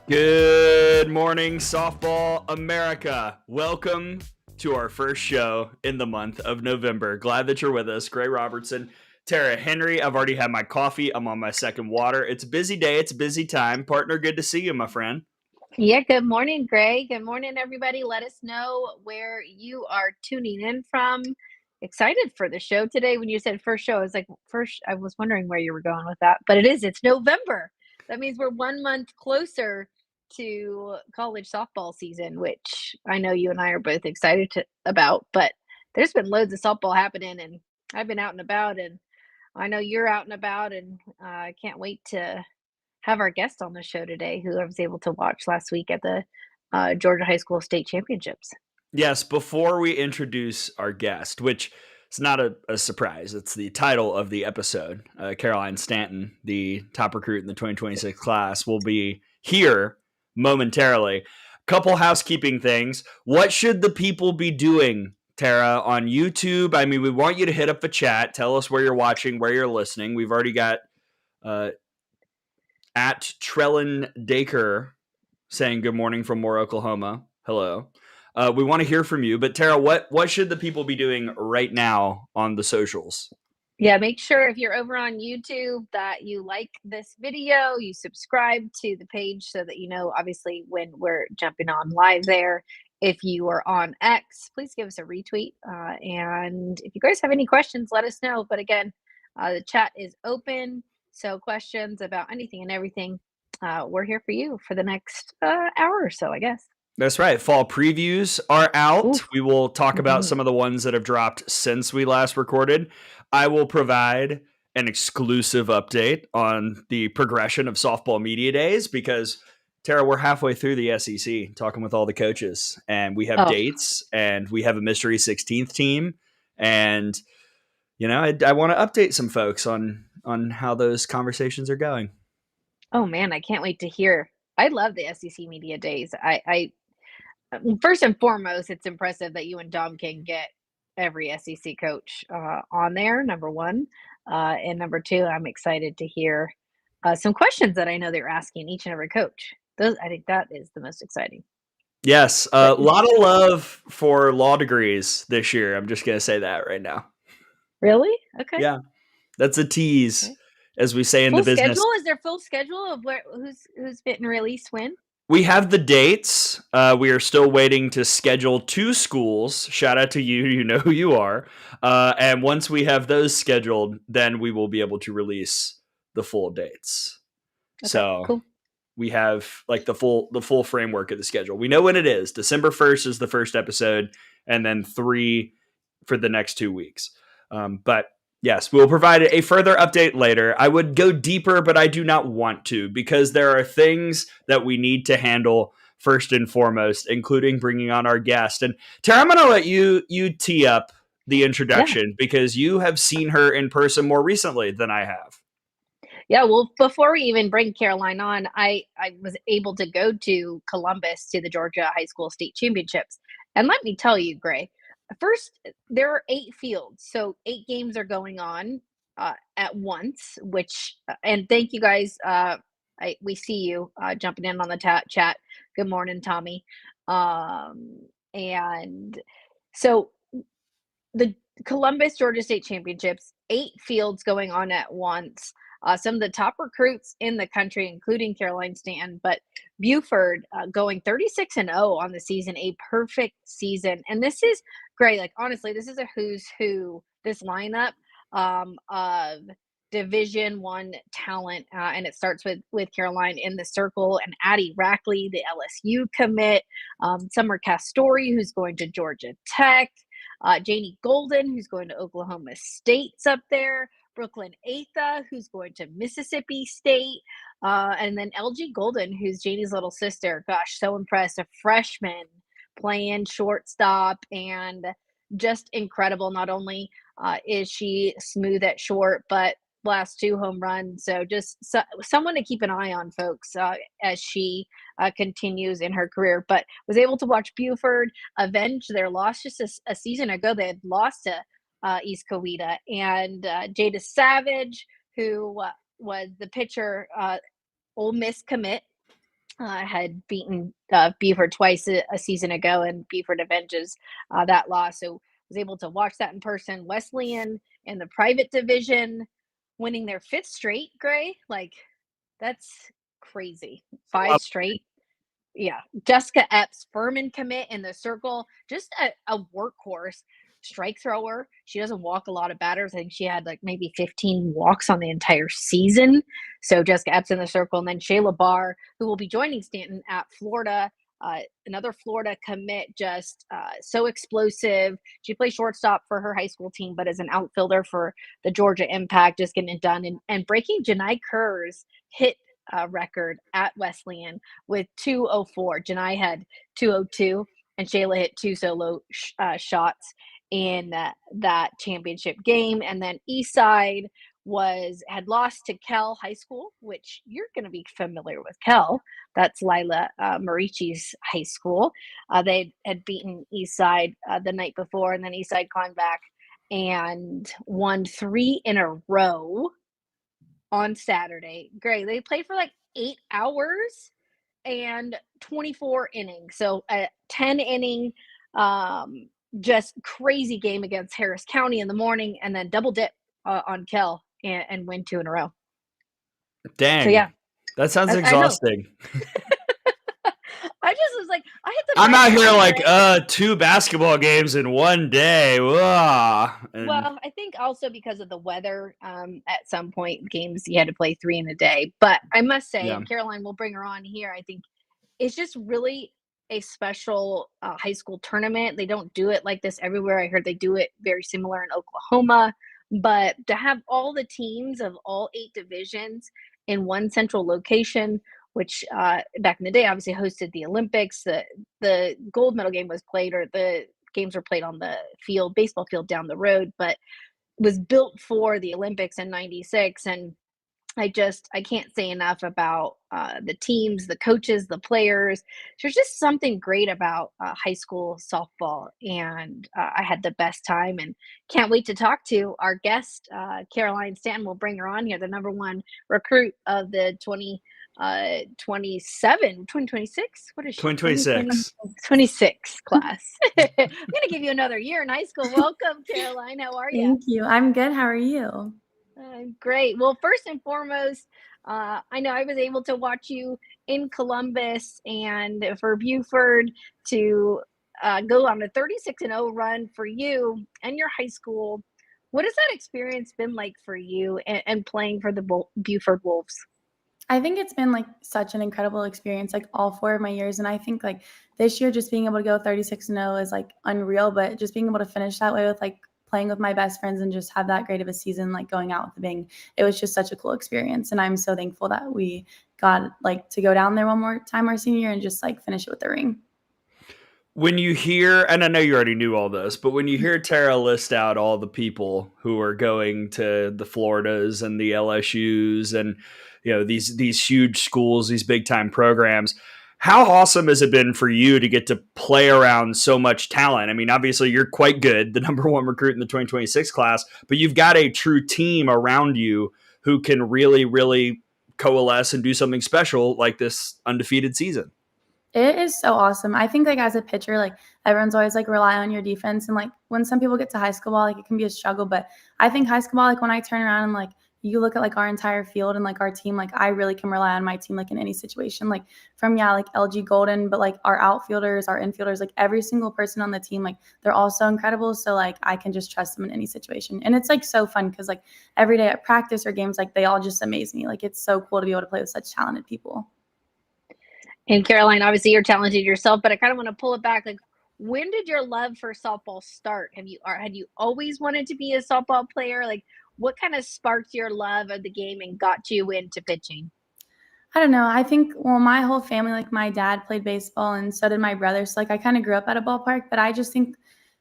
Good morning, Softball America. Welcome to our first show in the month of November. Glad that you're with us. Gray Robertson, Tara Henry. I've already had my coffee. I'm on my second water. It's a busy day. It's a busy time. Partner, good to see you, my friend. Yeah, good morning, Gray. Good morning, everybody. Let us know where you are tuning in from. Excited for the show today. When you said first show, I was like, first, I was wondering where you were going with that, but it's November. That means we're 1 month closer to college softball season, which I know you and I are both about. But there's been loads of softball happening, and I've been out and about, and I know you're out and about, and I can't wait to have our guest on the show today who I was able to watch last week at the Georgia High School State Championships. Yes, before we introduce our guest, which is not a surprise, it's the title of the episode. Caroline Stanton, the top recruit in the 2026 class, will be here momentarily. Couple housekeeping things. What should the people be doing, Tara, on YouTube? I mean, we want you to hit up the chat. Tell us where you're watching, where you're listening. We've already got at Trellin Daker saying good morning from Moore, Oklahoma. Hello. We want to hear from you, but Tara, what should the people be doing right now on the socials? Yeah, make sure if you're over on YouTube that you like this video, you subscribe to the page so that you know, obviously, when we're jumping on live there. If you are on X, please give us a retweet. And if you guys have any questions, let us know. But again, the chat is open. So questions about anything and everything, we're here for you for the next hour or so, I guess. That's right. Fall previews are out. Ooh. We will talk about some of the ones that have dropped since we last recorded. I will provide an exclusive update on the progression of softball media days because, Tara, we're halfway through the SEC talking with all the coaches, and we have dates, and we have a mystery 16th team. And, you know, I want to update some folks on how those conversations are going. Oh, man, I can't wait to hear. I love the SEC media days. I first and foremost, it's impressive that you and Dom can get every SEC coach on there, number one. And number two, I'm excited to hear some questions that I know they're asking each and every coach. I think that is the most exciting. Yes, a lot of love for law degrees this year. I'm just going to say that right now. Really? Okay. Yeah, that's a tease, okay, as we say in full the business. Schedule? Is there full schedule of who's getting released when? We have the dates. We are still waiting to schedule 2 schools. Shout out to you. You know who you are. And once we have those scheduled, then we will be able to release the full dates. Okay, so cool. We have like the full framework of the schedule. We know when it is. December 1st is the first episode, and then 3 for the next 2 weeks. But yes, we'll provide a further update later. I would go deeper, but I do not want to because there are things that we need to handle first and foremost, including bringing on our guest. And Tara, I'm going to let you tee up the introduction because you have seen her in person more recently than I have. Yeah, well, before we even bring Caroline on, I was able to go to Columbus to the Georgia High School State Championships. And let me tell you, Gray, first, there are 8 fields. So 8 games are going on at once, and thank you guys. We see you jumping in on the chat. Good morning, Tommy. And so the Columbus Georgia State Championships, 8 fields going on at once. Some of the top recruits in the country, including Caroline Stanton, but Buford going 36-0 on the season, a perfect season. And this is great. Like, honestly, this is a who's who, this lineup of Division I talent. And it starts with Caroline in the circle and Addie Rackley, the LSU commit, Summer Castori, who's going to Georgia Tech, Janie Golden, who's going to Oklahoma State's up there, Brooklyn Atha, who's going to Mississippi State, and then LG Golden, who's Janie's little sister. Gosh, so impressed. A freshman playing shortstop and just incredible. Not only is she smooth at short, but last 2 home runs. So just someone to keep an eye on, folks, as she continues in her career. But was able to watch Buford avenge their loss just a season ago. They had lost to East Coweta, and Jada Savage, who was the pitcher, Ole Miss commit, had beaten Beaufort twice a season ago, and Beaufort avenges that loss. So was able to watch that in person. Wesleyan in the private division, winning their fifth straight. Gray, like that's crazy. Five Love straight. Yeah, Jessica Epps, Furman commit in the circle, just a workhorse strike thrower. She doesn't walk a lot of batters. I think she had like maybe 15 walks on the entire season. So Jessica Epps in the circle, and then Shayla Barr, who will be joining Stanton at Florida. Another Florida commit, just so explosive. She plays shortstop for her high school team, but as an outfielder for the Georgia Impact, just getting it done and breaking Janai Kerr's hit record at Wesleyan with 204. Janai had 202, and Shayla hit two solo shots in that championship game. And then Eastside had lost to Kell High School, which you're going to be familiar with. Kell, that's Lila Marici's high school. They had beaten Eastside the night before, and then Eastside climbed back and won 3 in a row on Saturday. Great. They played for like 8 hours and 24 innings. So a 10 inning, just crazy game against Harris County in the morning, and then double dip on Kell and win 2 in a row. So Dang. yeah, That sounds I know. exhausting. I just was like, I hit the I'm right out here button, like right? 2 basketball games in one day. And Well, I think also because of the weather, at some point games you had to play 3 in a day. But I must say, yeah. and Caroline will bring her on here, I think it's just really a special high school tournament. They don't do it like this everywhere. I heard they do it very similar in Oklahoma, but to have all the teams of all 8 divisions in one central location, which back in the day obviously hosted the Olympics. The gold medal game was played, or the games were played on the field, baseball field down the road, but was built for the Olympics in '96. And I can't say enough about the teams, the coaches, the players. There's just something great about high school softball, and I had the best time, and can't wait to talk to our guest, Caroline Stanton. We'll bring her on here, the number one recruit of the 2026. What is she? 2026. 26 class. I'm going to give you another year in high school. Welcome, Caroline. How are you? Thank you. I'm good. How are you? Great. Well, first and foremost, I know I was able to watch you in Columbus, and for Buford to go on a 36-0 run for you and your high school. What has that experience been like for you and playing for the Buford Wolves? I think it's been like such an incredible experience, like all 4 of my years. And I think like this year, just being able to go 36-0 is like unreal, but just being able to finish that way with like playing with my best friends and just have that great of a season, like going out with the bang, it was just such a cool experience. And I'm so thankful that we got like to go down there one more time our senior year and just like finish it with the ring. When you hear, and I know you already knew all this, but when you hear Tara list out all the people who are going to the Floridas and the LSUs and these huge schools, these big time programs, how awesome has it been for you to get to play around so much talent? I mean, obviously you're quite good, the number one recruit in the 2026 class, but you've got a true team around you who can really, really coalesce and do something special like this undefeated season. It is so awesome. I think like as a pitcher, like everyone's always like rely on your defense. And like when some people get to high school ball, like it can be a struggle. But I think high school ball, like when I turn around and like you look at like our entire field and like our team, like I really can rely on my team like in any situation. Like from like LG Golden, but like our outfielders, our infielders, like every single person on the team, like they're all so incredible. So like I can just trust them in any situation. And it's like so fun because like every day at practice or games, like they all just amaze me. Like it's so cool to be able to play with such talented people. And Caroline, obviously you're talented yourself, but I kind of want to pull it back. Like, when did your love for softball start? Had you always wanted to be a softball player? Like, what kind of sparked your love of the game and got you into pitching? I don't know. I think, well, my whole family, like my dad played baseball and so did my brother. So like I kind of grew up at a ballpark, but I just think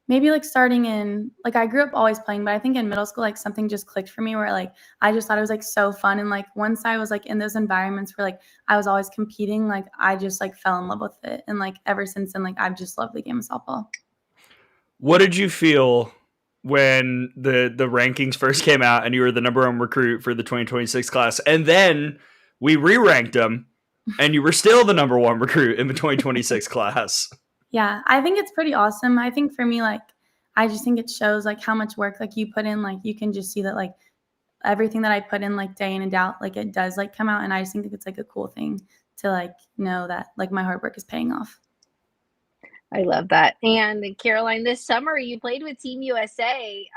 maybe like starting in, like I grew up always playing, but I think in middle school, like something just clicked for me where like I just thought it was like so fun. And like once I was like in those environments where like I was always competing, like I just like fell in love with it. And like ever since then, like I've just loved the game of softball. What did you feel when the rankings first came out and you were the number one recruit for the 2026 class, and then we re-ranked them And you were still the number one recruit in the 2026 class. Yeah, I think it's pretty awesome. I think for me, like, I just think it shows like how much work like you put in. Like you can just see that like everything that I put in like day in and out, like it does like come out. And I just think that it's like a cool thing to like know that like my hard work is paying off. I love that. And Caroline, this summer you played with Team USA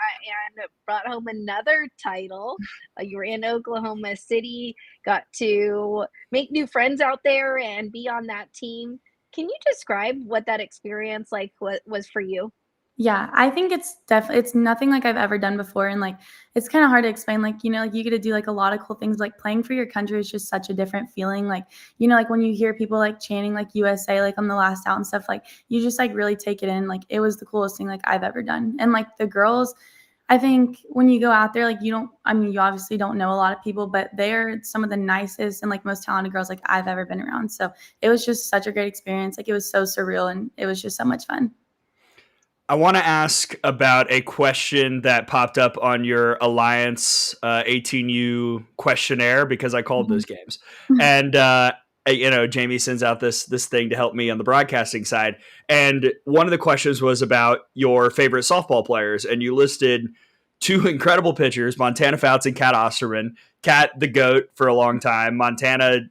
and brought home another title. You were in Oklahoma City, got to make new friends out there and be on that team. Can you describe what that experience like was for you? Yeah, I think it's nothing like I've ever done before, and, like, it's kinda hard to explain, like, like, you get to do, like, a lot of cool things, like, playing for your country is just such a different feeling, like, like, when you hear people, like, chanting, like, USA, like, on the last out and stuff, like, you just, like, really take it in, like, it was the coolest thing, like, I've ever done, and, like, the girls, I think when you go out there, like, you obviously don't know a lot of people, but they're some of the nicest and, like, most talented girls, like, I've ever been around, so it was just such a great experience, like, it was so surreal, and it was just so much fun. I want to ask about a question that popped up on your Alliance 18U questionnaire because I called those games. And, Jamie sends out this thing to help me on the broadcasting side. And one of the questions was about your favorite softball players. And you listed two incredible pitchers, Montana Fouts and Kat Osterman. Kat, the GOAT for a long time. Montana,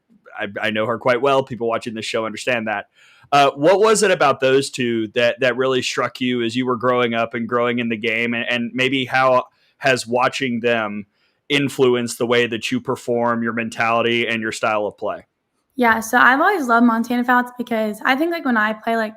I know her quite well. People watching this show understand that. What was it about those two that really struck you as you were growing up and growing in the game, and maybe how has watching them influenced the way that you perform, your mentality, and your style of play? Yeah, so I've always loved Montana Fouts because I think, like, when I play, like,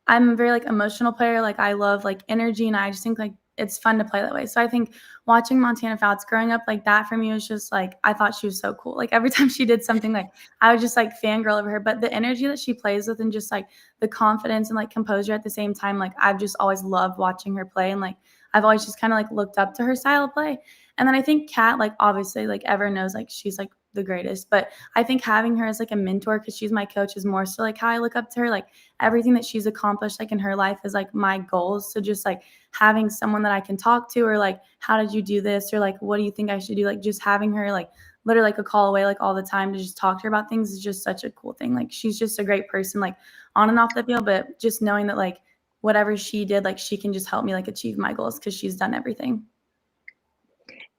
I'm a very, like, emotional player, like, I love, like, energy, and I just think, like, it's fun to play that way, so I think watching Montana Fouts growing up, like, that for me was just, like, I thought she was so cool, like, every time she did something, like, I would just, like, fangirl over her, but the energy that she plays with and just, like, the confidence and, like, composure at the same time, like, I've just always loved watching her play, and, like, I've always just kinda, like, looked up to her style of play, and then I think Kat, like, obviously, like, everyone knows, like, she's, like, the greatest, but I think having her as, like, a mentor because she's my coach is more so, like, how I look up to her, like, everything that she's accomplished, like, in her life is, like, my goals, so just, like, having someone that I can talk to or, like, "How did you do this?" or, like, "What do you think I should do?" Like, just having her, like, literally, like, a call away, like, all the time to just talk to her about things is just such a cool thing, like, she's just a great person, like, on and off the field, but just knowing that, like, whatever she did, like, she can just help me, like, achieve my goals because she's done everything.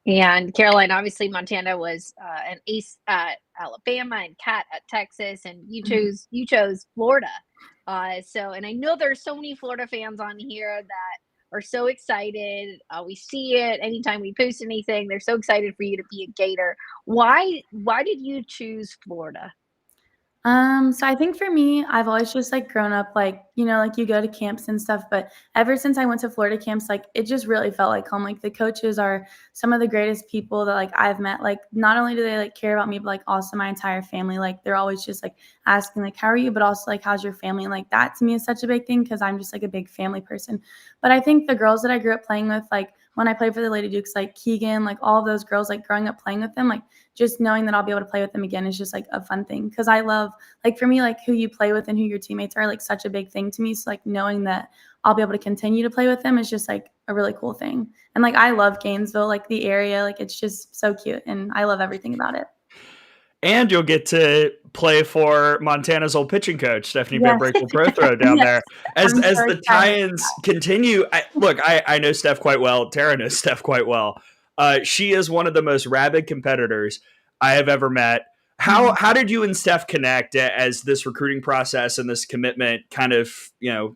And Caroline, obviously, Montana was an ace at Alabama and Kat at Texas, and Mhm. you chose Florida. And I know there's so many Florida fans on here that are so excited. We see it anytime we post anything. They're so excited for you to be a Gator. Why did you choose Florida? So I think for me, I've always just like grown up like, like you go to camps and stuff, but ever since I went to Florida camps, like it just really felt like home. Like the coaches are some of the greatest people that like I've met. Like not only do they like care about me, but like also my entire family. Like they're always just like asking like how are you, but also like how's your family? And like that to me is such a big thing because I'm just like a big family person. But I think the girls that I grew up playing with, like when I played for the Lady Dukes, like Keegan, like all of those girls, like growing up playing with them, like just knowing that I'll be able to play with them again is just like a fun thing because I love like for me, like who you play with and who your teammates are like such a big thing to me. So like knowing that I'll be able to continue to play with them is just like a really cool thing. And like I love Gainesville, like the area, like it's just so cute and I love everything about it. And you'll get to play for Montana's old pitching coach, Stephanie Van Yes. Brakel Prothrow down Yes. there. I'm As so the excited. tie-ins continue, I know Steph quite well. Tara knows Steph quite well. She is one of the most rabid competitors I have ever met. Mhm. How did you and Steph connect as this recruiting process and this commitment kind of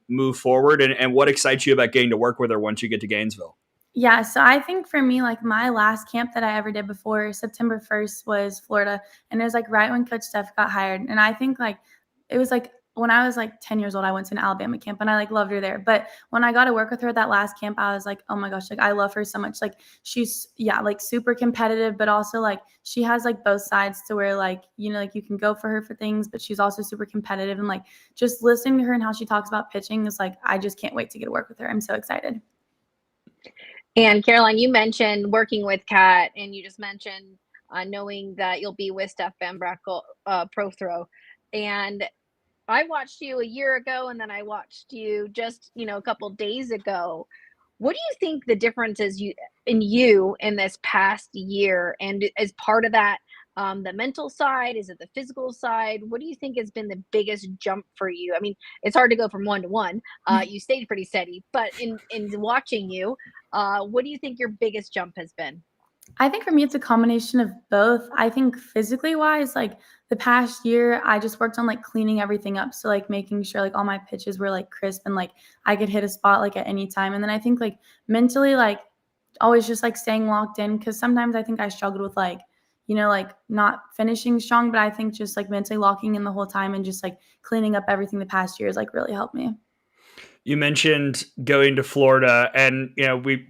move forward? And what excites you about getting to work with her once you get to Gainesville? Yeah, so I think for me, like my last camp that I ever did before September 1st was Florida. And it was like right when Coach Steph got hired. And I think like it was like when I was like 10 years old, I went to an Alabama camp and I like loved her there. But when I got to work with her at that last camp, I was like, oh my gosh, like I love her so much. Like she's, yeah, like super competitive, but also like she has like both sides to where like, like you can go for her for things, but she's also super competitive. And like just listening to her and how she talks about pitching is like, I just can't wait to get to work with her. I'm so excited. And Caroline, you mentioned working with Kat, and you just mentioned knowing that you'll be with Steph Van Brakel Pro Throw. And I watched you a year ago, and then I watched you just a couple days ago. What do you think the difference is in you in this past year? And as part of that, the mental side? Is it the physical side? What do you think has been the biggest jump for you? I mean, it's hard to go from one to one. You stayed pretty steady, but in watching you, what do you think your biggest jump has been? I think for me, it's a combination of both. I think physically wise, like the past year, I just worked on like cleaning everything up. So like making sure like all my pitches were like crisp and like I could hit a spot like at any time. And then I think like mentally, like always just like staying locked in, because sometimes I think I struggled with like, like not finishing strong, but I think just like mentally locking in the whole time and just like cleaning up everything the past year has like really helped me. You mentioned going to Florida, and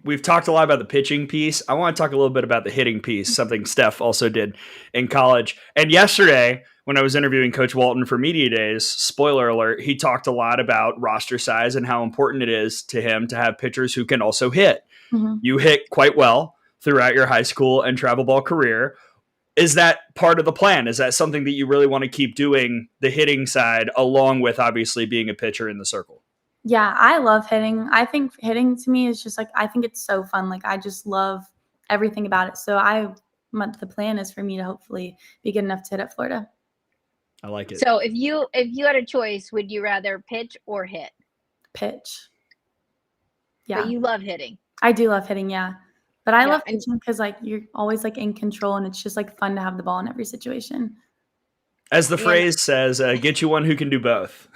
we've talked a lot about the pitching piece. I want to talk a little bit about the hitting piece, something Steph also did in college. And yesterday, when I was interviewing Coach Walton for Media Days, spoiler alert, he talked a lot about roster size and how important it is to him to have pitchers who can also hit. Mm-hmm. You hit quite well throughout your high school and travel ball career. Is that part of the plan? Is that something that you really want to keep doing, the hitting side, along with obviously being a pitcher in the circle? Yeah, I love hitting. I think hitting to me is just like, I think it's so fun. Like I just love everything about it. So the plan is for me to hopefully be good enough to hit at Florida. I like it. So if you had a choice, would you rather pitch or hit? Pitch. Yeah. But you love hitting. I do love hitting, yeah. But I Yeah, love pitching because like you're always like in control and it's just like fun to have the ball in every situation. As the phrase says, get you one who can do both.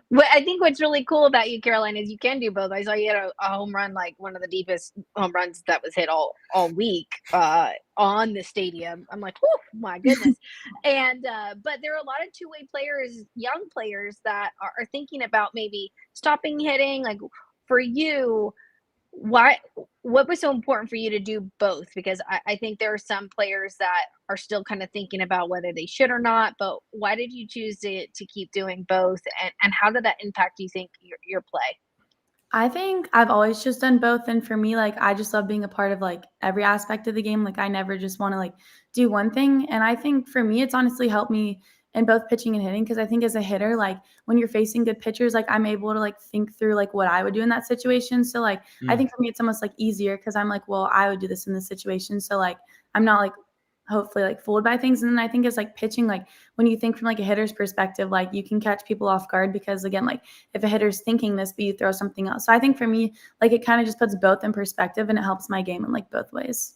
Well, I think what's really cool about you, Caroline, is you can do both. I saw you had a home run, like one of the deepest home runs that was hit all week on the stadium. I'm like, oh my goodness. And but there are a lot of two-way players, young players that are thinking about maybe stopping hitting. Like for you, what was so important for you to do both? Because I think there are some players that are still kind of thinking about whether they should or not, but why did you choose to keep doing both, and how did that impact, you think, your play? I think I've always just done both, and for me, like I just love being a part of like every aspect of the game. Like I never just want to like do one thing, and I think for me it's honestly helped me in both pitching and hitting, because I think as a hitter, like when you're facing good pitchers, like I'm able to like think through like what I would do in that situation. So like I think for me it's almost like easier because I'm like, well, I would do this in this situation. So like I'm not like hopefully like fooled by things. And then I think it's like pitching, like when you think from like a hitter's perspective, like you can catch people off guard because again, like if a hitter's thinking this, but you throw something else. So I think for me, like it kind of just puts both in perspective and it helps my game in like both ways.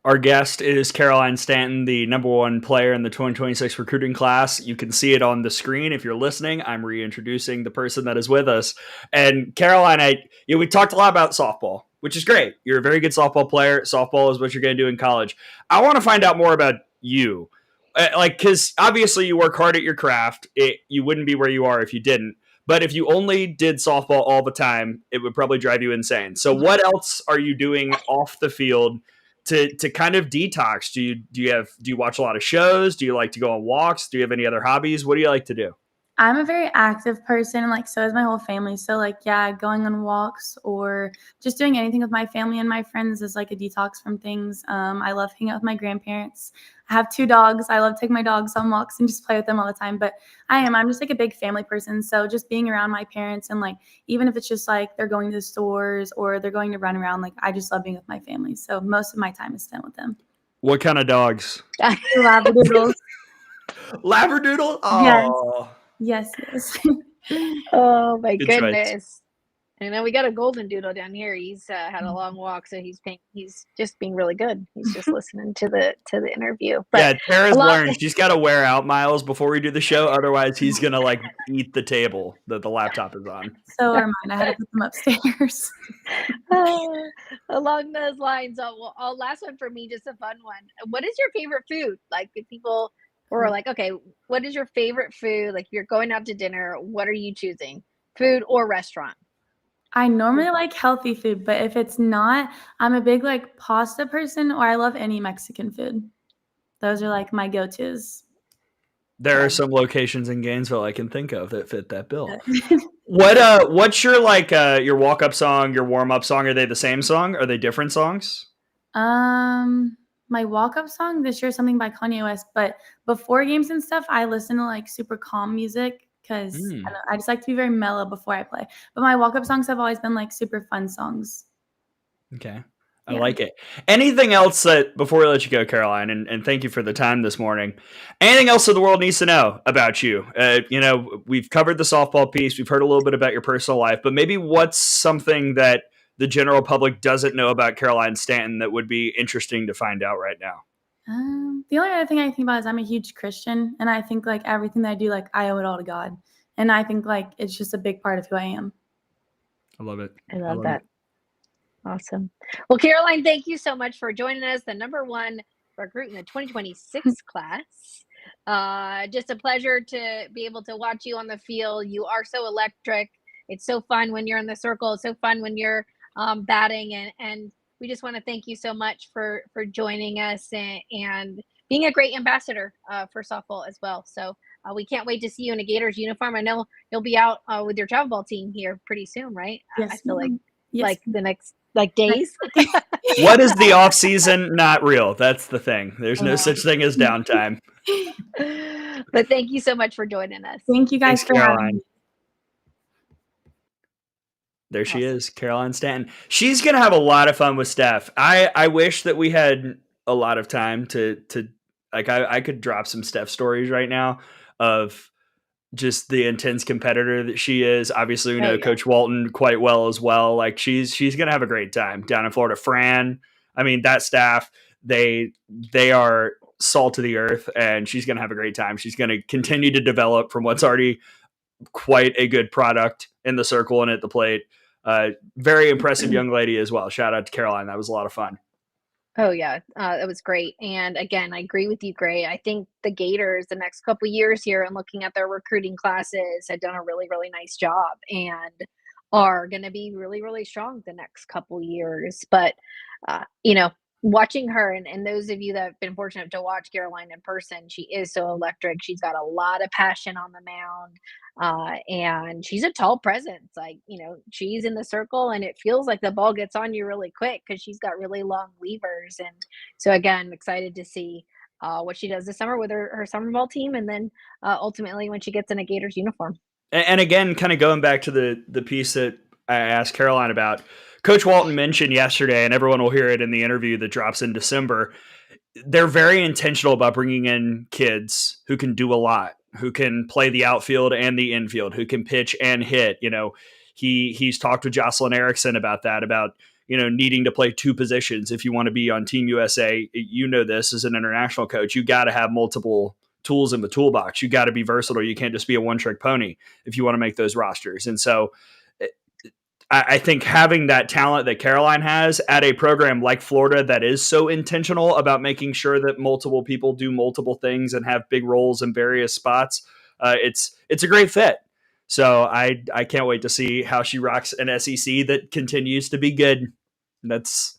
Our guest is Caroline Stanton, the #1 player in the 2026 recruiting class. You can see it on the screen. If you're listening, I'm reintroducing the person that is with us. And Caroline, we talked a lot about softball, which is great. You're a very good softball player. Softball is what you're going to do in college. I want to find out more about you. Because obviously you work hard at your craft. You wouldn't be where you are if you didn't. But if you only did softball all the time, it would probably drive you insane. So what else are you doing off the field to kind of detox? Do you watch a lot of shows? Do you like to go on walks? Do you have any other hobbies? What do you like to do? I'm a very active person, and like so is my whole family. So like yeah, going on walks or just doing anything with my family and my friends is like a detox from things. I love hanging out with my grandparents. I have 2 dogs. I love taking my dogs on walks and just play with them all the time. But I'm just like a big family person. So just being around my parents, and like even if it's just like they're going to the stores or they're going to run around, like I just love being with my family. So most of my time is spent with them. What kind of dogs? Labradoodles. Labradoodle? Oh. Yes. Oh my Good goodness. choice. And then we got a golden doodle down here. He's had a long walk, so he's just being really good. He's just listening to the interview. But yeah, Tara's learned she's got to wear out Miles before we do the show. Otherwise, he's gonna like eat the table that the laptop is on. So are mine. I had to put them upstairs. Along those lines, last one for me, just a fun one. What is your favorite food? Like if people were like, okay, what is your favorite food? Like if you're going out to dinner, what are you choosing? Food or restaurant? I normally like healthy food, but if it's not, I'm a big like pasta person, or I love any Mexican food. Those are like my go-tos. There are some locations in Gainesville I can think of that fit that bill. What's your your walk-up song, your warm-up song? Are they the same song? Are they different songs? My walk-up song this year is something by Kanye West, but before games and stuff, I listen to like super calm music because I just like to be very mellow before I play. But my walk-up songs have always been like super fun songs. Okay. I like it. Anything else that, before we let you go, Caroline, and thank you for the time this morning, anything else that the world needs to know about you? We've covered the softball piece. We've heard a little bit about your personal life, but maybe what's something that the general public doesn't know about Caroline Stanton that would be interesting to find out right now? The only other thing I think about is I'm a huge Christian, and I think like everything that I do, like I owe it all to God. And I think like it's just a big part of who I am. I love it. I love that. Awesome. Well, Caroline, thank you so much for joining us, the number 1 recruit in the 2026 class. Just a pleasure to be able to watch you on the field. You are so electric. It's so fun when you're in the circle. It's so fun when you're batting. And we just want to thank you so much for joining us and being a great ambassador for softball as well. So we can't wait to see you in a Gators uniform. I know you'll be out with your travel ball team here pretty soon, right? Yes, I feel ma'am. like the next days. What is the off season? Not real. That's the thing. There's no such thing as downtime. But thank you so much for joining us. Thank you guys for having me. There she is, Caroline Stanton. She's going to have a lot of fun with Steph. I wish that we had a lot of time to like, I could drop some Steph stories right now of just the intense competitor that she is. Obviously, we know Coach Walton quite well as well. Like she's going to have a great time down in Florida. Fran, I mean, that staff, they are salt of the earth, and she's going to have a great time. She's going to continue to develop from what's already quite a good product in the circle and at the plate. Very impressive young lady as well. Shout out to Caroline. That was a lot of fun. Oh yeah, that was great. And again, I agree with you, Gray. I think the Gators, the next couple years here, and looking at their recruiting classes, have done a really, really nice job and are going to be really, really strong the next couple years. But watching her, and those of you that have been fortunate to watch Caroline in person, she is so electric. She's got a lot of passion on the mound. And she's a tall presence. Like, she's in the circle and it feels like the ball gets on you really quick because she's got really long levers. And so again, excited to see what she does this summer with her summer ball team, and then ultimately when she gets in a Gators uniform. And again, kind of going back to the piece that I asked Caroline about, Coach Walton mentioned yesterday, and everyone will hear it in the interview that drops in December, they're very intentional about bringing in kids who can do a lot, who can play the outfield and the infield, who can pitch and hit. He's talked with Jocelyn Erickson about that, about, needing to play 2 positions. If you want to be on Team USA, this as an international coach, you got to have multiple tools in the toolbox. You got to be versatile. You can't just be a one-trick pony if you want to make those rosters. And so I think having that talent that Caroline has at a program like Florida that is so intentional about making sure that multiple people do multiple things and have big roles in various spots, it's a great fit. So I can't wait to see how she rocks an SEC that continues to be good. That's,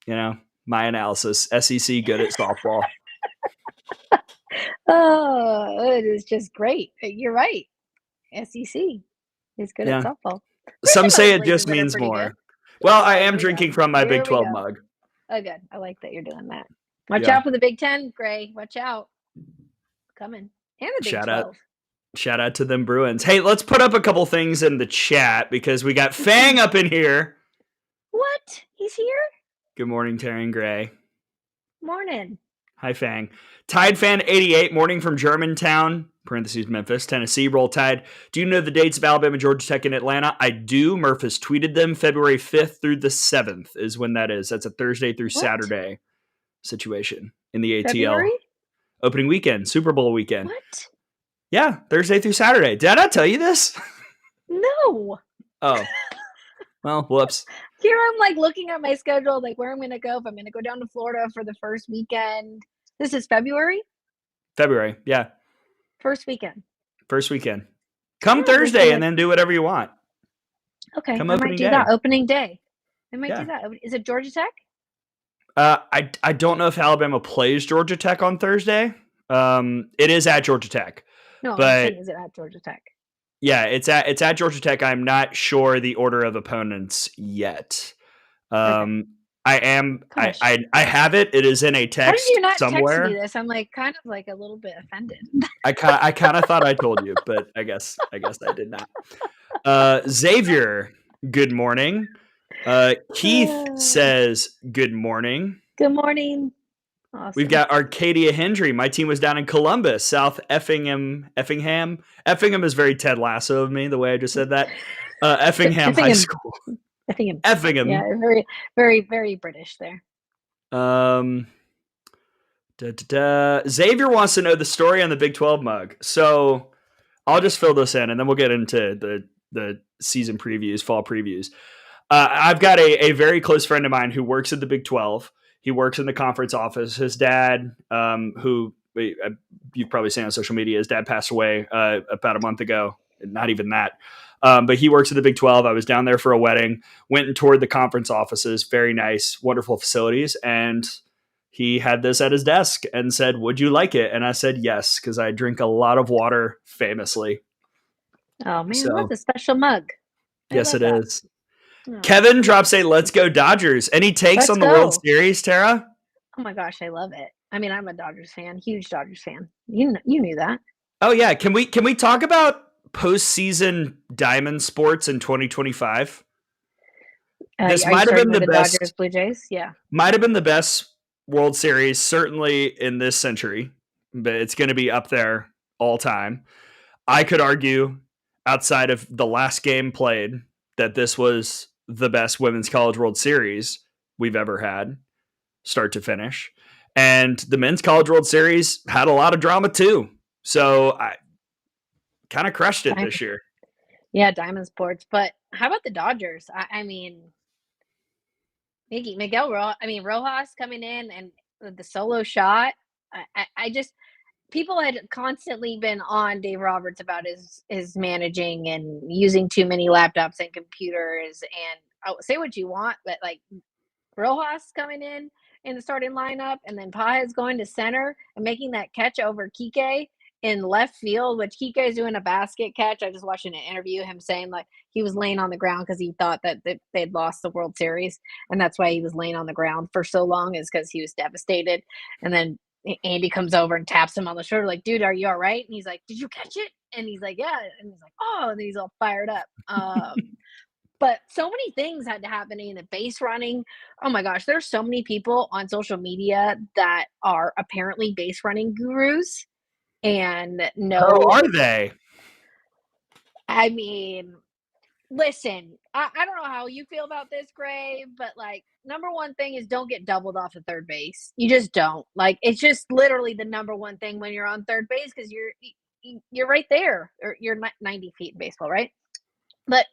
my analysis. SEC good at softball. Oh, it is just great. You're right. SEC is good at softball. Some say it just means more. Good. Well, I am drinking from my Big 12 mug. Oh, good. I like that you're doing that. Watch out for the Big 10, Gray. Watch out. Coming. And the Big 12. Shout out to them Bruins. Hey, let's put up a couple things in the chat because we got Fang up in here. What? He's here? Good morning, Terry and Gray. Morning. Hi, Fang. Tide Fan 88, morning from Germantown, parentheses Memphis, Tennessee, roll Tide. Do you know the dates of Alabama, Georgia Tech, and Atlanta? I do. Murph has tweeted them. February 5th through the 7th is when that is. That's a Thursday through Saturday situation in the ATL. February? Opening weekend, Super Bowl weekend. What? Yeah, Thursday through Saturday. Did I not tell you this? No. Oh. Well, whoops. Here I'm like looking at my schedule, like where I'm going to go. If I'm going to go down to Florida for the first weekend. This is February? February, yeah. First weekend. Come Thursday and then do whatever you want. Okay, I might do that. Opening day. I might do that. Is it Georgia Tech? I don't know if Alabama plays Georgia Tech on Thursday. It is at Georgia Tech. No, but I'm saying, is it at Georgia Tech? Yeah, it's at Georgia Tech. I'm not sure the order of opponents yet. Okay. I have it. It is in a text. How did you not somewhere. Text me this? I'm like kind of like a little bit offended. I kind of thought I told you, but I guess I did not. Xavier, good morning. Keith says, good morning. Good morning. Awesome. We've got Arcadia Hendry. My team was down in Columbus, South Effingham. Effingham is very Ted Lasso of me, the way I just said that. Effingham High School. Effingham. Yeah, very, very, very British there. Xavier wants to know the story on the Big 12 mug. So I'll just fill this in, and then we'll get into the season previews, fall previews. I've got a very close friend of mine who works at the Big 12. He works in the conference office. His dad, who you've probably seen on social media, his dad passed away about a month ago. Not even that. But he works at the Big 12. I was down there for a wedding, went and toured the conference offices. Very nice, wonderful facilities. And he had this at his desk and said, would you like it? And I said, yes, because I drink a lot of water famously. Oh, man, that's a special mug. Yes, it is. Oh. Kevin drops a let's go Dodgers. Any takes on the World Series, Tara? Oh, my gosh, I love it. I mean, I'm a Dodgers fan, huge Dodgers fan. You knew that. Oh, yeah. Can we talk about postseason diamond sports in 2025? This might have been the best. Dodgers, Blue Jays, yeah. Might have been the best World Series, certainly in this century, but it's going to be up there all time. I could argue, outside of the last game played, that this was the best Women's College World Series we've ever had, start to finish. And the Men's College World Series had a lot of drama too. So I kind of crushed it this year. Yeah, diamond sports. But how about the Dodgers? I mean, Rojas coming in and the solo shot. I just, people had constantly been on Dave Roberts about his managing and using too many laptops and computers. And I'll say what you want, but like Rojas coming in the starting lineup, and then Paez going to center and making that catch over Kike in left field, which Kike is doing a basket catch. I just watched an interview, him saying like he was laying on the ground because he thought that they'd lost the World Series. And that's why he was laying on the ground for so long, is because he was devastated. And then Andy comes over and taps him on the shoulder, like, dude, are you all right? And he's like, did you catch it? And he's like, yeah. And he's like, oh, and then he's all fired up. But so many things had to happen in the base running. Oh my gosh, there's so many people on social media that are apparently base running gurus. And oh, are they? I mean, listen, I don't know how you feel about this, Gray, but like, number one thing is don't get doubled off of third base. You just don't. Like, it's just literally the number one thing when you're on third base, because you're right there, or you're 90 feet in baseball, right? But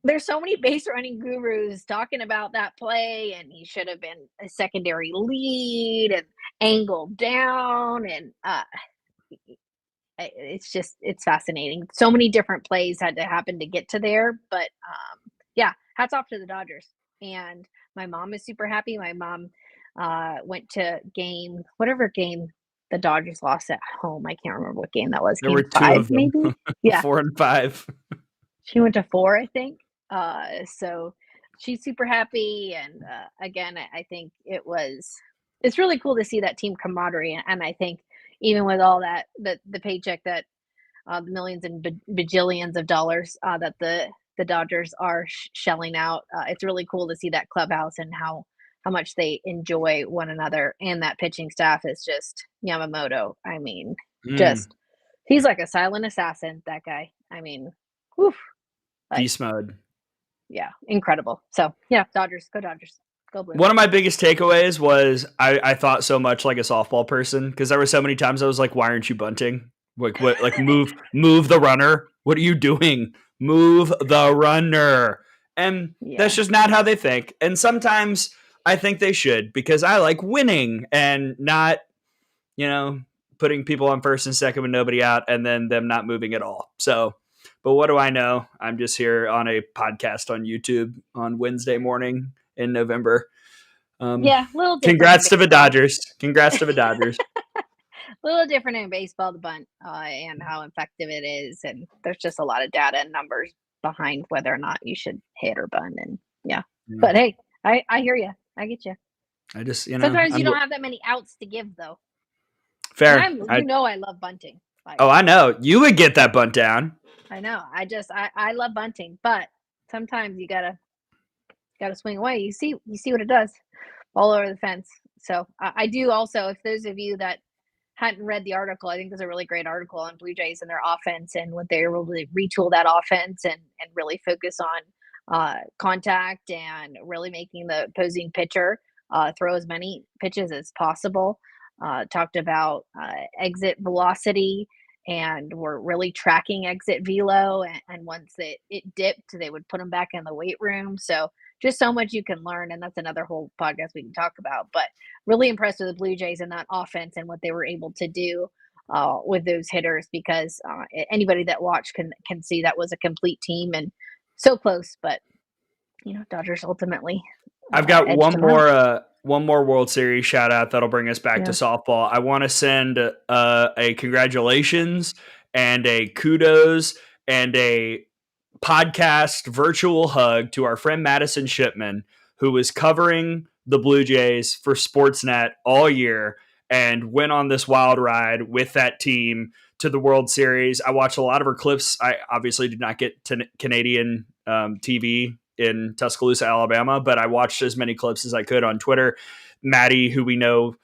there's so many base running gurus talking about that play, and he should have been a secondary lead and angled down, and it's fascinating. So many different plays had to happen to get to there, but yeah, hats off to the Dodgers. And my mom is super happy. My mom went to whatever game the Dodgers lost at home. I can't remember what game that was. There were two of them. Maybe? Yeah. 4 and 5. She went to 4, I think. So she's super happy. And again, I think it's really cool to see that team camaraderie. And I think even with all that, the paycheck that the millions and bajillions of dollars that the Dodgers are shelling out, it's really cool to see that clubhouse and how much they enjoy one another. And that pitching staff is just Yamamoto. I mean, he's like a silent assassin, that guy. I mean, whew. Beast mode. Yeah, incredible. So, yeah, Dodgers. Go Dodgers. Go Blue. One of my biggest takeaways was I thought so much like a softball person, because there were so many times I was like, why aren't you bunting? Like, what? Like, move the runner. What are you doing? Move the runner. And that's just not how they think. And sometimes I think they should, because I like winning and not, putting people on first and second with nobody out and then them not moving at all. So, but what do I know? I'm just here on a podcast on YouTube on Wednesday morning in November. Little different. Congrats to the Dodgers. Congrats to the Dodgers. A little different in baseball, the bunt, and how effective it is. And there's just a lot of data and numbers behind whether or not you should hit or bunt. And but hey, I hear you. I get you. I just, sometimes you don't have that many outs to give, though. Fair. I love bunting. I know. You would get that bunt down. I know. I love bunting, but sometimes you gotta got to swing away. You see what it does, all over the fence. So I do also, if those of you that hadn't read the article, I think there's a really great article on Blue Jays and their offense and what they're able to retool that offense and really focus on contact and really making the opposing pitcher throw as many pitches as possible. Talked about exit velocity, and we're really tracking exit velo. And once it dipped, they would put them back in the weight room. So just so much you can learn, and that's another whole podcast we can talk about. But really impressed with the Blue Jays and that offense and what they were able to do with those hitters, because anybody that watched can see that was a complete team and so close. But Dodgers ultimately. I've got one more World Series shout out that'll bring us back to softball. I want to send a congratulations and a kudos and a podcast virtual hug to our friend Madison Shipman, who was covering the Blue Jays for Sportsnet all year and went on this wild ride with that team to the World Series. I watched a lot of her clips. I obviously did not get to Canadian TV in Tuscaloosa, Alabama, but I watched as many clips as I could on Twitter. Maddie, who we know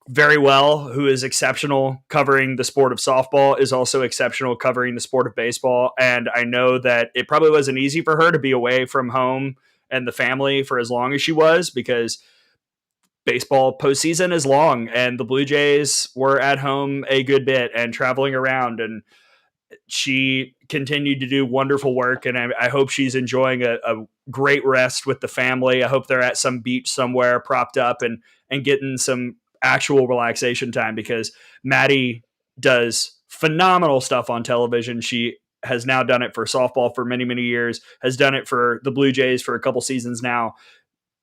very well, who is exceptional covering the sport of softball, is also exceptional covering the sport of baseball. And I know that it probably wasn't easy for her to be away from home and the family for as long as she was, because baseball postseason is long and the Blue Jays were at home a good bit and traveling around, and she continued to do wonderful work. And I hope she's enjoying a great rest with the family. I hope they're at some beach somewhere propped up and getting some actual relaxation time, because Maddie does phenomenal stuff on television. She has now done it for softball for many, many years, has done it for the Blue Jays for a couple seasons now.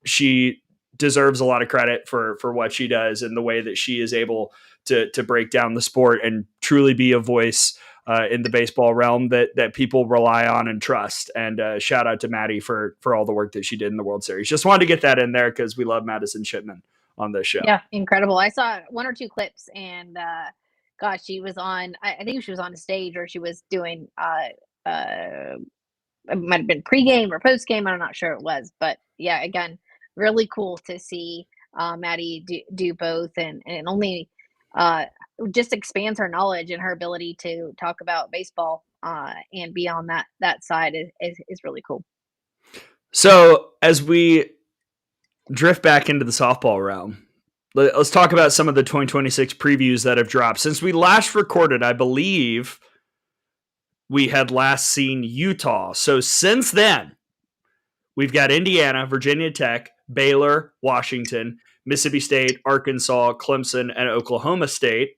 She deserves a lot of credit for what she does and the way that she is able to break down the sport and truly be a voice in the baseball realm that people rely on and trust. And shout out to Maddie for all the work that she did in the World Series. Just wanted to get that in there because we love Madison Shipman on this show. Yeah, incredible. I saw one or two clips, and gosh, she was on, I think she was on a stage, or she was doing it might have been pregame or postgame. I'm not sure it was, but yeah, again, really cool to see Maddie do both, and only just expands her knowledge and her ability to talk about baseball and be on that side is really cool. So as we drift back into the softball realm, let's talk about some of the 2026 previews that have dropped. Since we last recorded, I believe we had last seen Utah. So since then, we've got Indiana, Virginia Tech, Baylor, Washington, Mississippi State, Arkansas, Clemson, and Oklahoma State.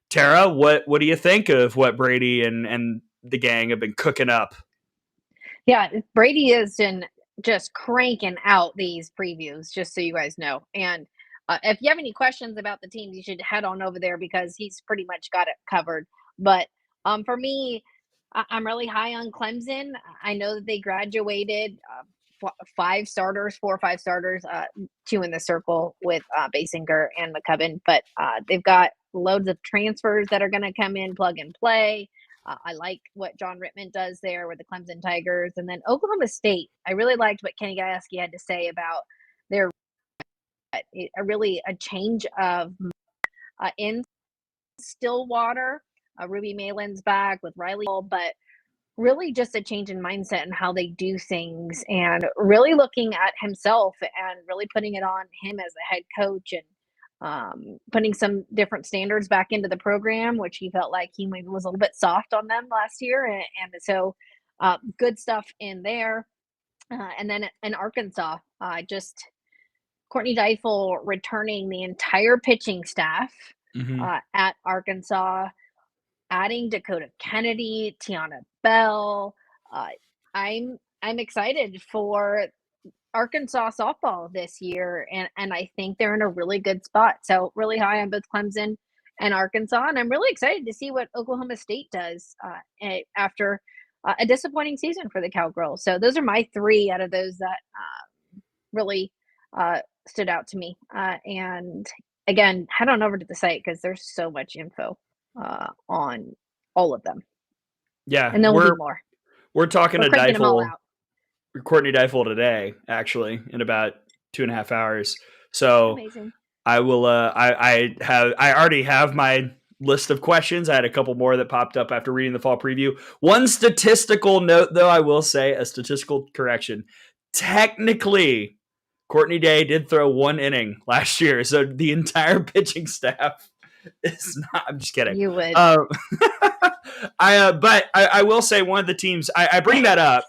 Tara, what do you think of what Brady and the gang have been cooking up? Yeah, Brady has been just cranking out these previews, just so you guys know. And if you have any questions about the teams, you should head on over there because he's pretty much got it covered. But for me, I'm really high on Clemson. I know that they graduated 4 or 5 starters, 2 in the circle with Basinger and McCubbin. But they've got loads of transfers that are going to come in, plug and play. I like what John Rittman does there with the Clemson Tigers. And then Oklahoma State, I really liked what Kenny Gajewski had to say about their a change of in Stillwater. Ruby Malin's back with Riley, but really just a change in mindset and how they do things, and really looking at himself and really putting it on him as a head coach, and putting some different standards back into the program, which he felt like he maybe was a little bit soft on them last year. And so good stuff in there. And then in Arkansas, just Courtney Deifel returning the entire pitching staff at Arkansas, adding Dakota Kennedy, Tiana Bell. I'm excited for Arkansas softball this year, and I think they're in a really good spot. So really high on both Clemson and Arkansas, and I'm really excited to see what Oklahoma State does after a disappointing season for the Cowgirls. So those are my 3 out of those that really stood out to me. And again, head on over to the site because there's so much info on all of them. Yeah, and then we'll do more. We're talking to Deifel. Courtney Deifel today, actually, in about 2.5 hours. So Amazing. I will. I already have my list of questions. I had a couple more that popped up after reading the fall preview. One statistical note, though, I will say a statistical correction. Technically, Courtney Day did throw 1 inning last year, so the entire pitching staff is not. I'm just kidding. You would. But I will say one of the teams. I bring that up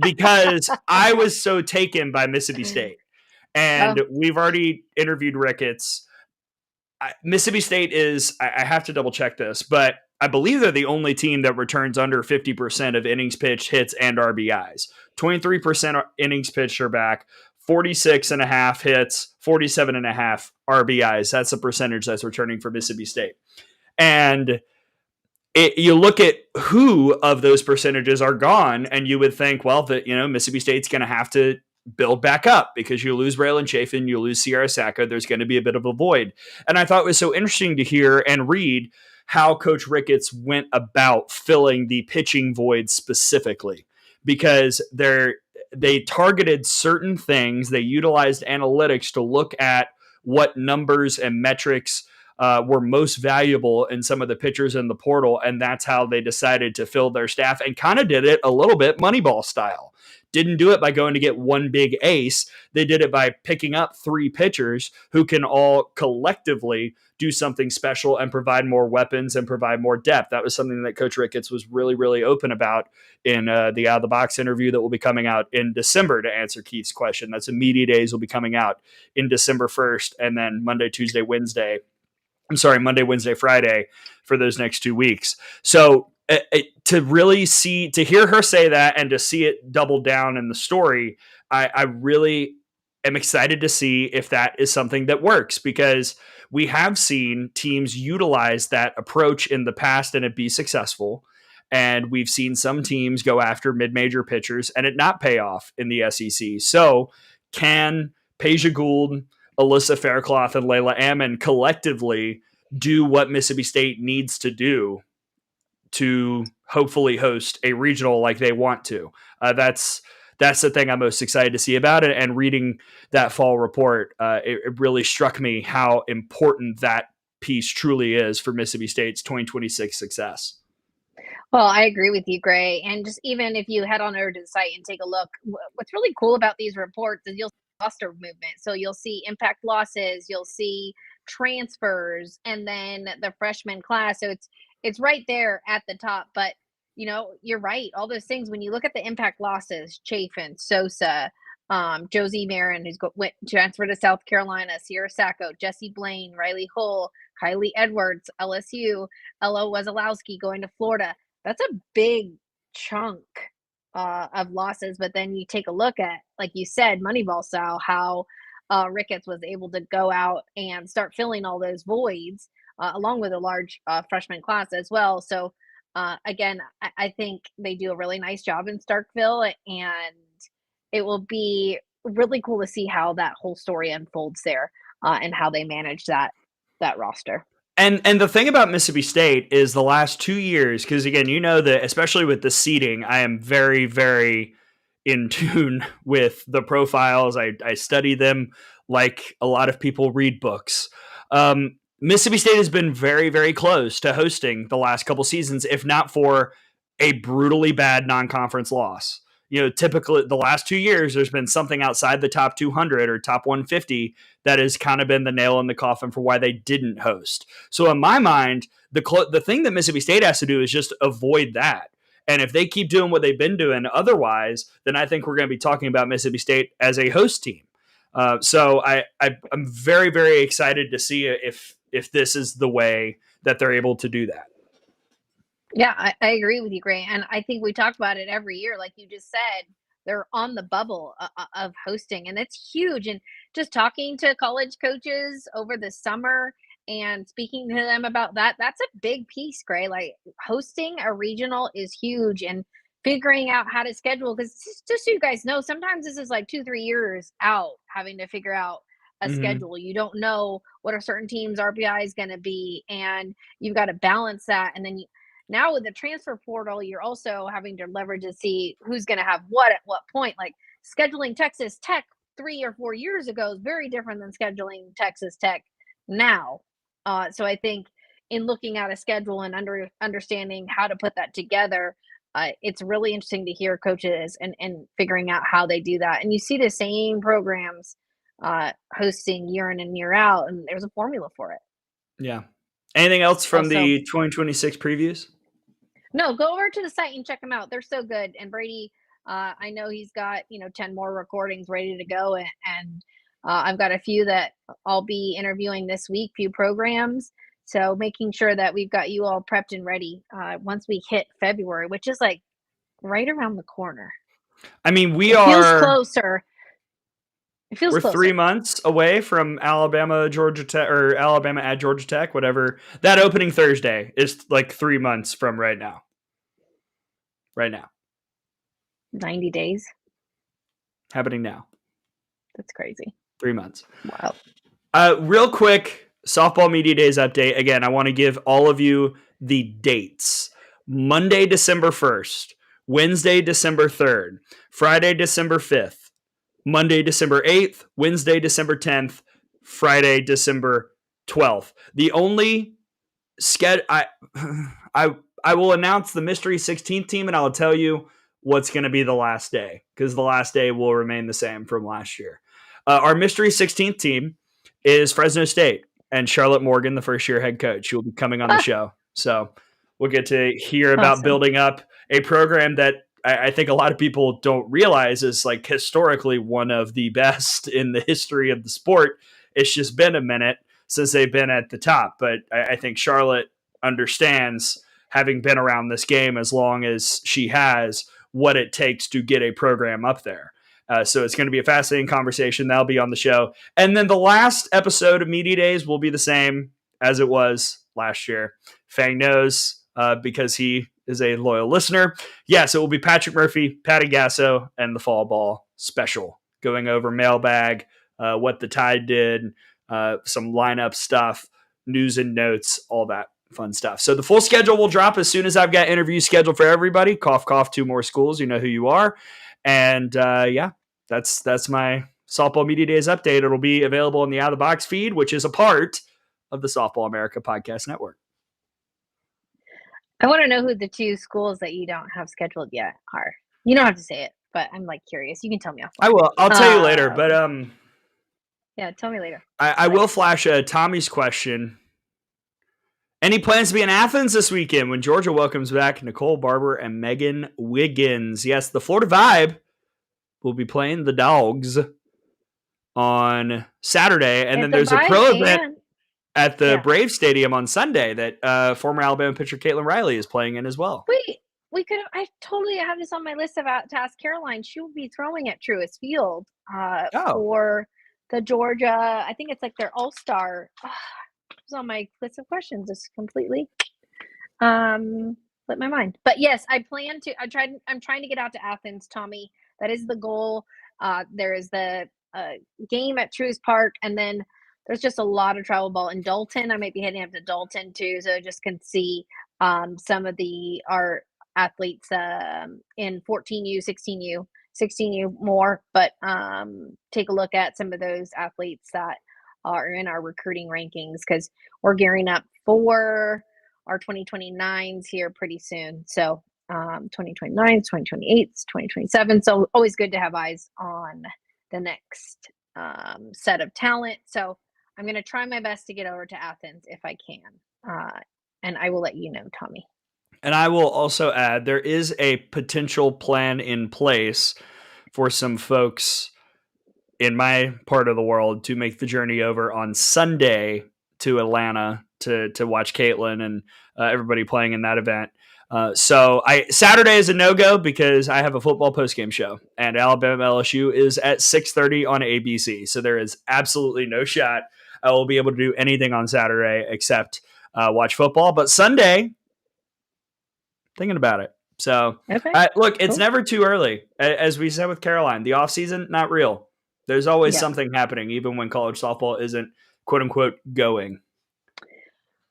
because I was so taken by Mississippi State. And we've already interviewed Ricketts. Mississippi State is, I have to double check this, but I believe they're the only team that returns under 50% of innings pitched, hits, and RBIs. 23% innings pitched are back, 46.5 hits, 47.5 RBIs. That's the percentage that's returning for Mississippi State. And you look at who of those percentages are gone, and you would think, well, that Mississippi State's going to have to build back up because you lose Braylon Chafin, you lose Sierra Sacco. There's going to be a bit of a void. And I thought it was so interesting to hear and read how Coach Ricketts went about filling the pitching void specifically, because they targeted certain things. They utilized analytics to look at what numbers and metrics were most valuable in some of the pitchers in the portal. And that's how they decided to fill their staff, and kind of did it a little bit Moneyball style. Didn't do it by going to get one big ace. They did it by picking up 3 pitchers who can all collectively do something special and provide more weapons and provide more depth. That was something that Coach Ricketts was really, really open about in the Out of the Box interview that will be coming out in December to answer Keith's question. That's Media Days will be coming out in December 1st, and then Monday, Wednesday, Friday for those next 2 weeks. So to really to hear her say that and to see it double down in the story, I really am excited to see if that is something that works, because we have seen teams utilize that approach in the past and it be successful. And we've seen some teams go after mid-major pitchers and it not pay off in the SEC. So can Peja Gould, Alyssa Faircloth, and Layla Ammon collectively do what Mississippi State needs to do to hopefully host a regional like they want to? That's the thing I'm most excited to see about it. And reading that fall report, it really struck me how important that piece truly is for Mississippi State's 2026 success. Well, I agree with you, Gray. And just even if you head on over to the site and take a look, what's really cool about these reports is you'll see roster movement. So you'll see impact losses, you'll see transfers, and then the freshman class. So it's right there at the top. But you're right. All those things, when you look at the impact losses, Chafin, Sosa, Josie Marin, who's went transferred to South Carolina, Sierra Sacco, Jesse Blaine, Riley Hull, Kylie Edwards, LSU, Ella Wazalowski going to Florida. That's a big chunk of losses. But then you take a look at, like you said, Moneyball style, how Ricketts was able to go out and start filling all those voids, along with a large freshman class as well. So again, I think they do a really nice job in Starkville, and it will be really cool to see how that whole story unfolds there, and how they manage that roster. And the thing about Mississippi State is the last 2 years, because again, that especially with the seeding, I am very, very in tune with the profiles. I study them like a lot of people read books. Mississippi State has been very, very close to hosting the last couple seasons, if not for a brutally bad non-conference loss. Typically the last 2 years, there's been something outside the top 200 or top 150 that has kind of been the nail in the coffin for why they didn't host. So in my mind, the thing that Mississippi State has to do is just avoid that. And if they keep doing what they've been doing otherwise, then I think we're going to be talking about Mississippi State as a host team. So I'm very, very excited to see if this is the way that they're able to do that. Yeah, I agree with you, Gray. And I think we talk about it every year. Like you just said, they're on the bubble of hosting, and it's huge. And just talking to college coaches over the summer and speaking to them about that's a big piece, Gray. Like hosting a regional is huge, and figuring out how to schedule, because just so you guys know, sometimes this is like 2-3 years out, having to figure out a schedule. You don't know what a certain team's RPI is going to be, and you've got to balance that. And then Now with the transfer portal, you're also having to leverage to see who's going to have what at what point. Like scheduling Texas Tech 3 or 4 years ago is very different than scheduling Texas Tech now. So I think in looking at a schedule and understanding how to put that together, it's really interesting to hear coaches and figuring out how they do that. And you see the same programs hosting year in and year out, and there's a formula for it. Yeah. Anything else from the 2026 previews? No, go over to the site and check them out. They're so good. And Brady, I know he's got 10 more recordings ready to go, and I've got a few that I'll be interviewing this week, few programs. So making sure that we've got you all prepped and ready once we hit February, which is like right around the corner. I mean, it feels closer. It feels we're closer. 3 months away from Alabama, Georgia Tech, or Alabama at Georgia Tech, whatever. That opening Thursday is like 3 months from right now. Right now. 90 days. Happening now. That's crazy. 3 months. Wow. Real quick, softball media days update. Again, I want to give all of you the dates. Monday, December 1st. Wednesday, December 3rd. Friday, December 5th. Monday, December 8th, Wednesday, December 10th, Friday, December 12th. The only I will announce the mystery 16th team, and I'll tell you what's going to be the last day, because the last day will remain the same from last year. Our mystery 16th team is Fresno State and Charlotte Morgan, the first-year head coach. She will be coming on the show. So we'll get to hear about building up a program that I think a lot of people don't realize is like historically one of the best in the history of the sport. It's just been a minute since they've been at the top. But I think Charlotte understands, having been around this game as long as she has, what it takes to get a program up there. So it's going to be a fascinating conversation. That'll be on the show. And then the last episode of Media Days will be the same as it was last year. Fang knows because he is a loyal listener. Yes, it will be Patrick Murphy, Patty Gasso, and the Fall Ball special, going over mailbag, what the Tide did, some lineup stuff, news and notes, all that fun stuff. So the full schedule will drop as soon as I've got interviews scheduled for everybody. Cough, cough, 2 more schools. You know who you are. And that's my Softball Media Days update. It'll be available in the Out of the Box feed, which is a part of the Softball America Podcast Network. I want to know who the 2 schools that you don't have scheduled yet are. You don't have to say it, but I'm like curious. You can tell me offline. I will. I'll tell you later. But yeah, tell me later. I will flash Tommy's question. Any plans to be in Athens this weekend when Georgia welcomes back Nicole Barber and Megan Wiggins? Yes, the Florida Vibe will be playing the Dogs on Saturday, and then there's a pro event at the Brave Stadium on Sunday that former Alabama pitcher Caitlin Riley is playing in as well. We could have. I totally have this on my list to ask Caroline. She will be throwing at Truist Field for the Georgia. I think it's like their All-Star. It was on my list of questions. Just completely slipped my mind. But yes, I plan to. I'm trying to get out to Athens, Tommy. That is the goal. There is the game at Truist Park, and then there's just a lot of travel ball in Dalton. I might be heading up to Dalton too, so I just can see some of our athletes in 14U, 16U more, but take a look at some of those athletes that are in our recruiting rankings, because we're gearing up for our 2029s here pretty soon. So 2029s, 2028s, 2027. So always good to have eyes on the next set of talent. So I'm going to try my best to get over to Athens if I can. And I will let you know, Tommy. And I will also add, there is a potential plan in place for some folks in my part of the world to make the journey over on Sunday to Atlanta to watch Caitlin and everybody playing in that event. So Saturday is a no-go because I have a football postgame show, and Alabama LSU is at 6:30 on ABC. So there is absolutely no shot I will be able to do anything on Saturday except watch football. But Sunday, thinking about it. So look, it's never too early. As we said with Caroline, the offseason, not real. There's always something happening, even when college softball isn't, quote unquote, going.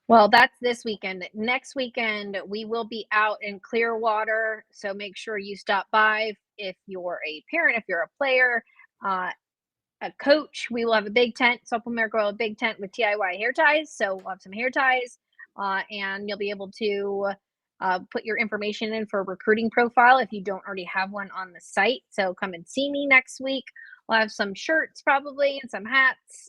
Well, that's this weekend. Next weekend, we will be out in Clearwater, so make sure you stop by if you're a parent, if you're a player, uh, a coach. We will have a big tent. Softball America will have a big tent with DIY hair ties, so we'll have some hair ties, and you'll be able to put your information in for a recruiting profile if you don't already have one on the site. So come and see me next week. We'll have some shirts probably and some hats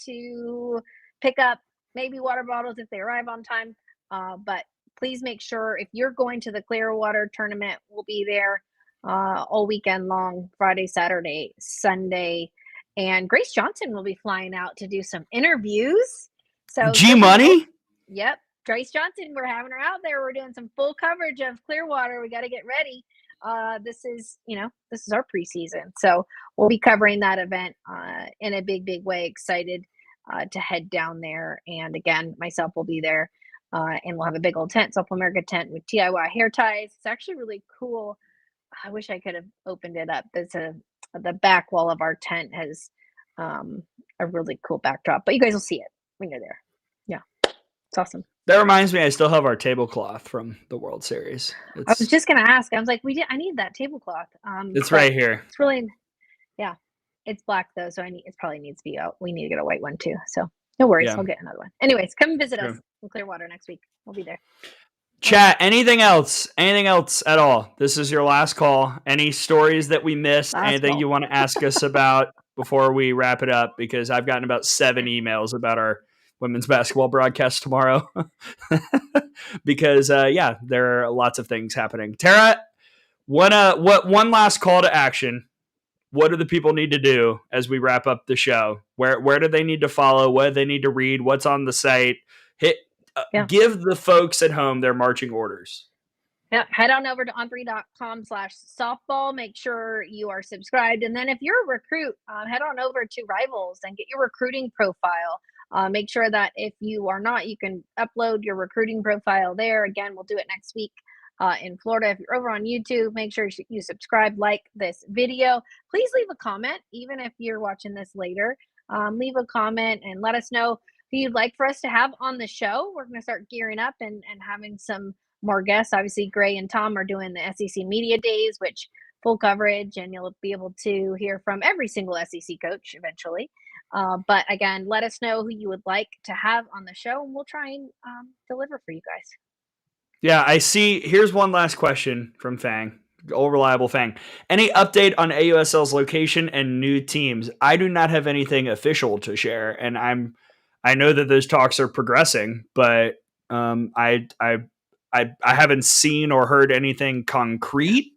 to pick up, maybe water bottles if they arrive on time. But please make sure if you're going to the Clearwater tournament, we'll be there all weekend long, Friday, Saturday, Sunday. And Grace Johnson will be flying out to do some interviews. So G Money? Yep. Grace Johnson, we're having her out there. We're doing some full coverage of Clearwater. We got to get ready. This is our preseason. So we'll be covering that event in a big, big way. Excited to head down there. And again, myself will be there. And we'll have a big old tent, Softball America tent with DIY hair ties. It's actually really cool. I wish I could have opened it up. The back wall of our tent has a really cool backdrop, but you guys will see it when you're there. Yeah, it's awesome. That reminds me, I still have our tablecloth from the World Series. I was just gonna ask. I was like, I need that tablecloth. It's right here. It's really, yeah, it's black though, so it probably needs to be out. We need to get a white one too. So no worries, I'll get another one. Anyways, come visit us in Clearwater next week. We'll be there. Chat, anything else at all? This is your last call. Any stories that we missed? Anything you want to ask us about before we wrap it up? Because I've gotten about 7 emails about our women's basketball broadcast tomorrow. Because there are lots of things happening. Tara, one last call to action. What do the people need to do as we wrap up the show? Where do they need to follow? What do they need to read? What's on the site? Give the folks at home their marching orders. Yeah, head on over to on3.com/softball. Make sure you are subscribed. And then if you're a recruit, head on over to Rivals and get your recruiting profile. Make sure that if you are not, you can upload your recruiting profile there. Again, we'll do it next week in Florida. If you're over on YouTube, make sure you subscribe, like this video. Please leave a comment, even if you're watching this later. Leave a comment and let us know who you'd like for us to have on the show. We're going to start gearing up and having some more guests. Obviously, Gray and Tom are doing the SEC Media Days, which full coverage, and you'll be able to hear from every single SEC coach eventually. But again, let us know who you would like to have on the show, and we'll try and deliver for you guys. Yeah, I see. Here's one last question from Fang. Old reliable Fang. Any update on AUSL's location and new teams? I do not have anything official to share, and I know that those talks are progressing, but I haven't seen or heard anything concrete.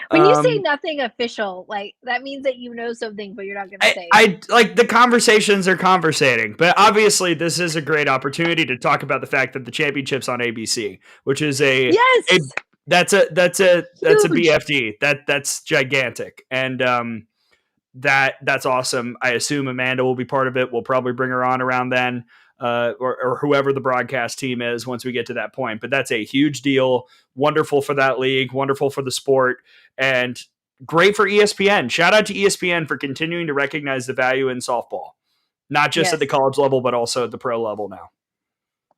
When you say nothing official, like that means that you know something, but you're not going to say. I like the conversations are conversating, but obviously this is a great opportunity to talk about the fact that the championship's on ABC, which is that's a BFD. That's gigantic, and that's awesome. I assume Amanda will be part of it. We'll probably bring her on around then, or whoever the broadcast team is once we get to that point. But that's a huge deal. Wonderful for that league, wonderful for the sport, and great for ESPN. Shout out to ESPN for continuing to recognize the value in softball, not just at the college level, but also at the pro level now.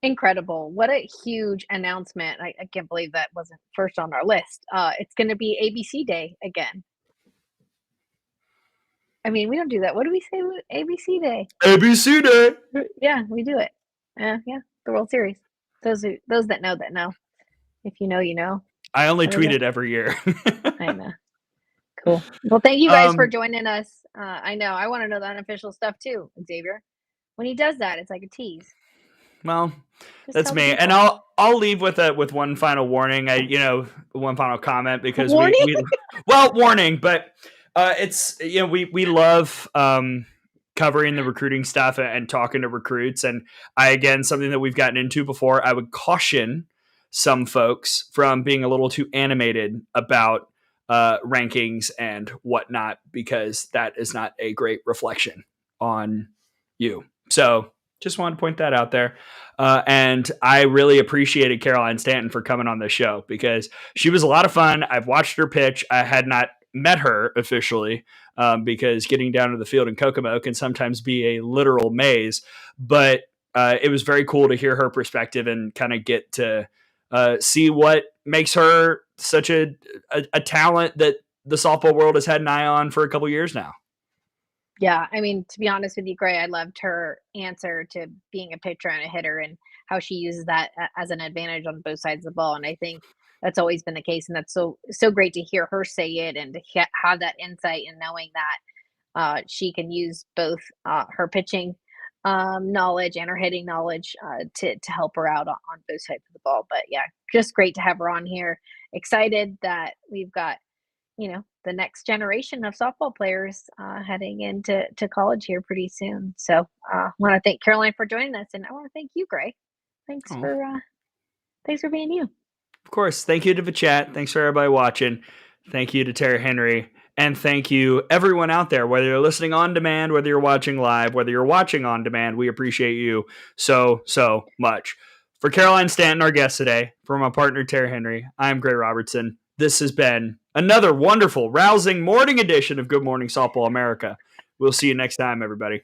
Incredible. What a huge announcement. I can't believe that wasn't first on our list. It's going to be ABC Day again. I mean, we don't do that. What do we say? ABC Day. ABC Day. Yeah, we do it. Yeah, the World Series. Those that know. If you know, you know. I only tweet it every year. I know. Cool. Well, thank you guys for joining us. I know. I want to know the unofficial stuff too, Xavier. When he does that, it's like a tease. Well, that's me, and I'll leave with one final warning. One final comment because warning, but it's we love covering the recruiting stuff and talking to recruits, and something that we've gotten into before. I would caution some folks from being a little too animated about rankings and whatnot, because that is not a great reflection on you. So just wanted to point that out there. And I really appreciated Caroline Stanton for coming on the show because she was a lot of fun. I've watched her pitch. I had not met her officially because getting down to the field in Kokomo can sometimes be a literal maze. But it was very cool to hear her perspective and kind of get to see what makes her such a talent that the softball world has had an eye on for a couple years now. Yeah, I mean, to be honest with you, Gray, I loved her answer to being a pitcher and a hitter and how she uses that as an advantage on both sides of the ball. And I think that's always been the case, and that's so great to hear her say it and to have that insight and knowing that she can use both her pitching knowledge and her hitting knowledge to help her out on both sides of the ball. But yeah, just great to have her on here. Excited that we've got the next generation of softball players heading into college here pretty soon. So I want to thank Caroline for joining us, and I want to thank you, Gray. Thanks for being you. Of course. Thank you to the chat. Thanks for everybody watching. Thank you to Tara Henry. And thank you everyone out there, whether you're listening on demand, whether you're watching live, whether you're watching on demand. We appreciate you so much. For Caroline Stanton, our guest today, for my partner Tara Henry, I'm Gray Robertson. This has been another wonderful, rousing morning edition of Good Morning Softball America. We'll see you next time, everybody.